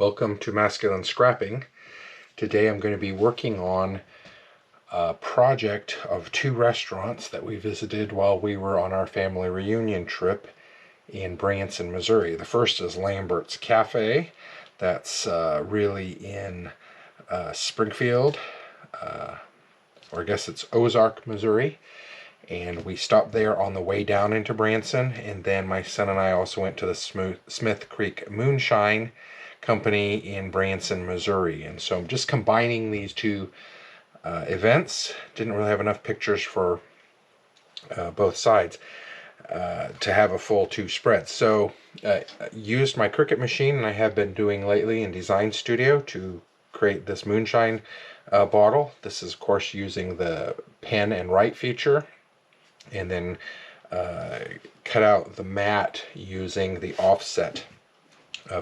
Welcome to Masculine Scrapping. Today I'm going to be working on a project of two restaurants that we visited while we were on our family reunion trip in Branson, Missouri. The first is Lambert's Cafe. That's really in Springfield, or I guess it's Ozark, Missouri. And we stopped there on the way down into Branson, and then my son and I also went to the Smith Creek Moonshine company in Branson, Missouri. And so I'm just combining these two events. Didn't really have enough pictures for both sides to have a full two spreads. So used my Cricut machine, and I have been doing lately in Design Studio to create this moonshine bottle. This is of course using the pen and write feature, and then cut out the mat using the offset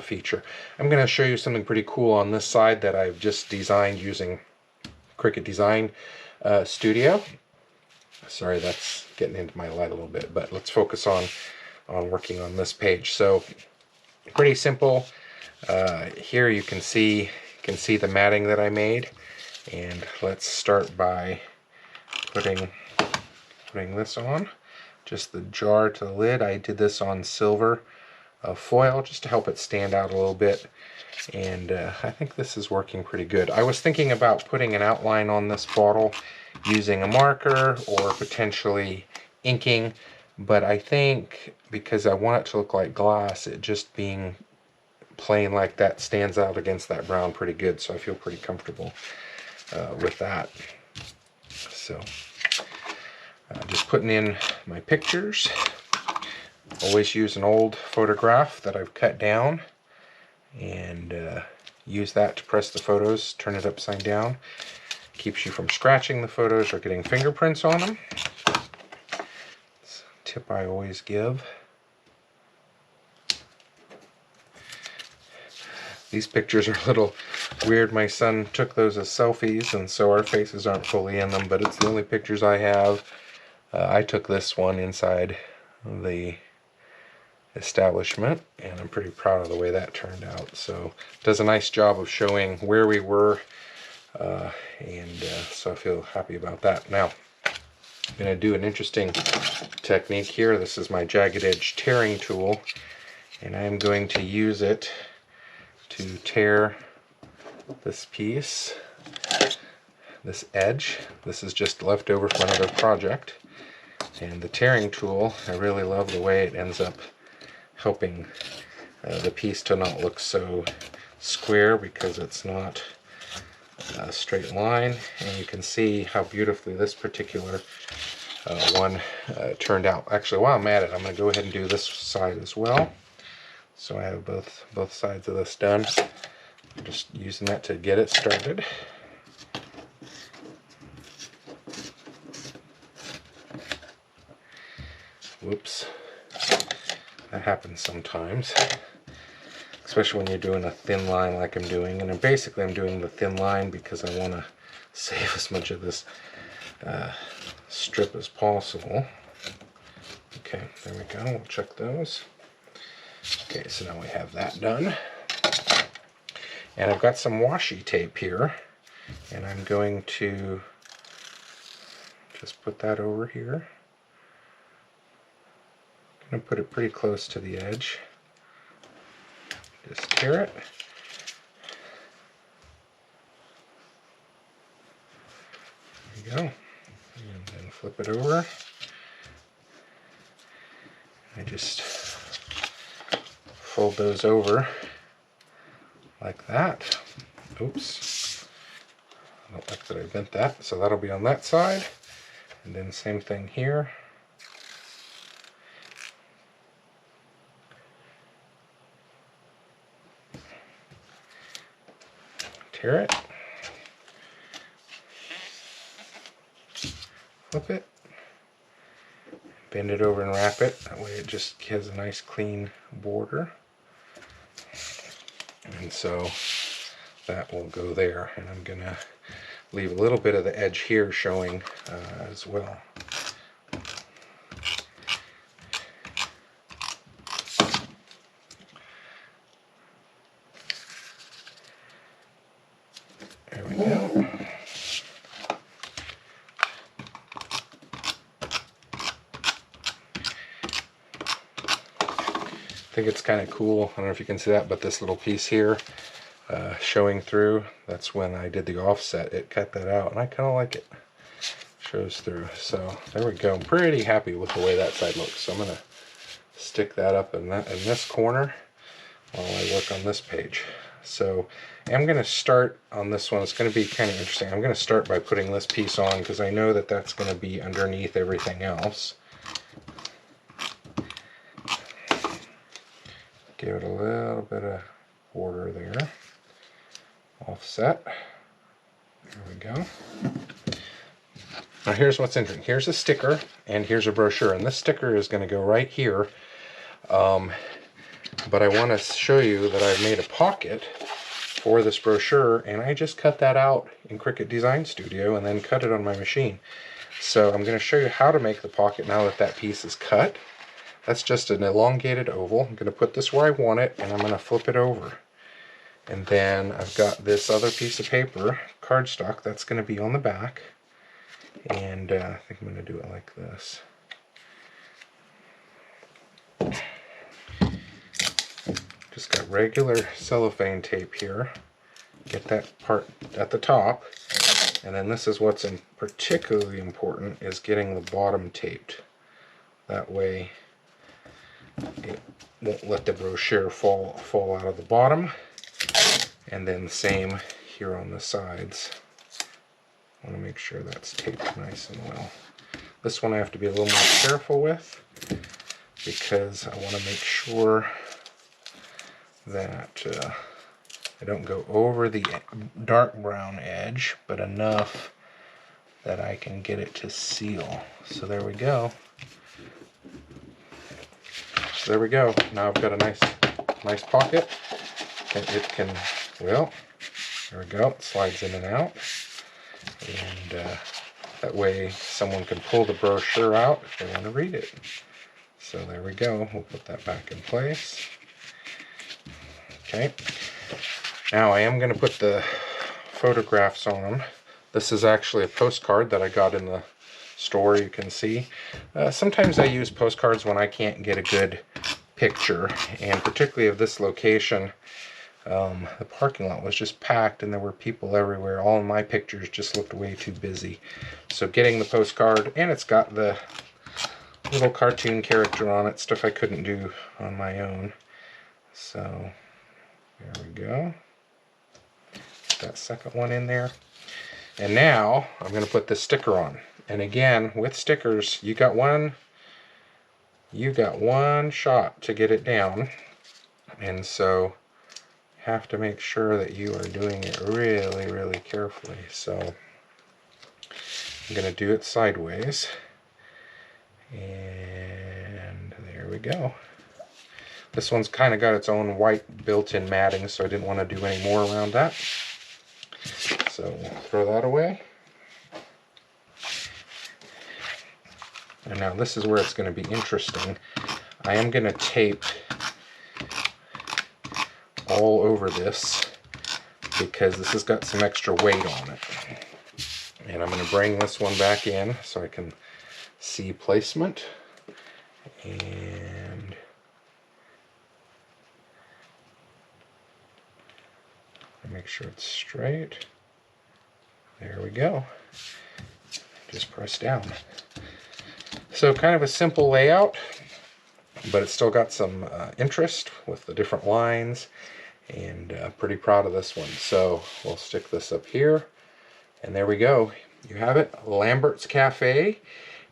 feature. I'm going to show you something pretty cool on this side that I've just designed using Cricut Design Studio. Sorry, that's getting into my light a little bit, but let's focus on working on this page. So pretty simple. Here you can see the matting that I made, and let's start by putting this on. Just the jar to the lid. I did this on silver foil just to help it stand out a little bit, and I think this is working pretty good. I was thinking about putting an outline on this bottle using a marker or potentially inking, but I think because I want it to look like glass, it just being plain like that stands out against that brown pretty good, so I feel pretty comfortable with that. So just putting in my pictures. Always use an old photograph that I've cut down, and use that to press the photos, turn it upside down. Keeps you from scratching the photos or getting fingerprints on them. It's a tip I always give. These pictures are a little weird. My son took those as selfies, and so our faces aren't fully in them, but it's the only pictures I have. I took this one inside the establishment, and I'm pretty proud of the way that turned out. So it does a nice job of showing where we were, and so I feel happy about that. Now I'm going to do an interesting technique here. This is my jagged edge tearing tool, and I'm going to use it to tear this piece, this edge. This is just left over from another project, and the tearing tool, I really love the way it ends up helping the piece to not look so square because it's not a straight line. And you can see how beautifully this particular one turned out. Actually, while I'm at it, I'm going to go ahead and do this side as well. So I have both sides of this done. I'm just using that to get it started. Whoops. That happens sometimes, especially when you're doing a thin line like I'm doing. And basically I'm doing the thin line because I want to save as much of this strip as possible. Okay, there we go. We'll check those. Okay, so now we have that done. And I've got some washi tape here, and I'm going to just put that over here. I'm going to put it pretty close to the edge. Just tear it. There you go. And then flip it over. I just fold those over like that. Oops. I don't like that I bent that. So that'll be on that side. And then same thing here. Tear it, flip it, bend it over and wrap it. That way it just has a nice clean border. And so that will go there. And I'm going to leave a little bit of the edge here showing as well. we go. I think it's kind of cool. I don't know if you can see that, but this little piece here showing through, that's when I did the offset. It cut that out, and I kind of like it. Shows through. So there we go. I'm pretty happy with the way that side looks. So I'm going to stick that up in this corner while I work on this page. So I'm going to start on this one. It's going to be kind of interesting. I'm going to start by putting this piece on because I know that that's going to be underneath everything else. Give it a little bit of border there. Offset. There we go. Now here's what's interesting. Here's a sticker and here's a brochure. And this sticker is going to go right here. But I want to show you that I've made a pocket for this brochure, and I just cut that out in Cricut Design Studio and then cut it on my machine. So I'm going to show you how to make the pocket now that that piece is cut. That's just an elongated oval. I'm going to put this where I want it, and I'm going to flip it over. And then I've got this other piece of paper, cardstock, that's going to be on the back. And I think I'm going to do it like this. Just got regular cellophane tape here. Get that part at the top. And then this is what's particularly important, is getting the bottom taped. That way it won't let the brochure fall out of the bottom. And then the same here on the sides. I want to make sure that's taped nice and well. This one I have to be a little more careful with because I want to make sure that I don't go over the dark brown edge, but enough that I can get it to seal. So there we go. So there we go. Now I've got a nice pocket. It can, well, there we go. It slides in and out. And that way someone can pull the brochure out if they want to read it. So there we go. We'll put that back in place. Okay. Now I am going to put the photographs on them. This is actually a postcard that I got in the store, you can see. Sometimes I use postcards when I can't get a good picture, and particularly of this location. The parking lot was just packed and there were people everywhere. All of my pictures just looked way too busy. So getting the postcard, and it's got the little cartoon character on it, stuff I couldn't do on my own. So there we go. Put that second one in there. And now I'm going to put this sticker on. And again, with stickers, you got one shot to get it down. And so have to make sure that you are doing it really, really carefully. So I'm going to do it sideways. And there we go. This one's kind of got its own white built-in matting, so I didn't want to do any more around that. So we'll throw that away. And now this is where it's going to be interesting. I am going to tape all over this because this has got some extra weight on it. And I'm going to bring this one back in so I can see placement. And make sure it's straight. There we go. Just press down. So kind of a simple layout, but it's still got some interest with the different lines, and pretty proud of this one. So we'll stick this up here, and there we go. You have it, Lambert's Cafe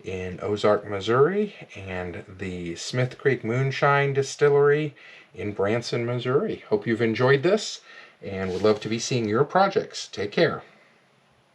in Ozark, Missouri, and the Smith Creek Moonshine Distillery in Branson, Missouri. Hope you've enjoyed this, and would love to be seeing your projects. Take care.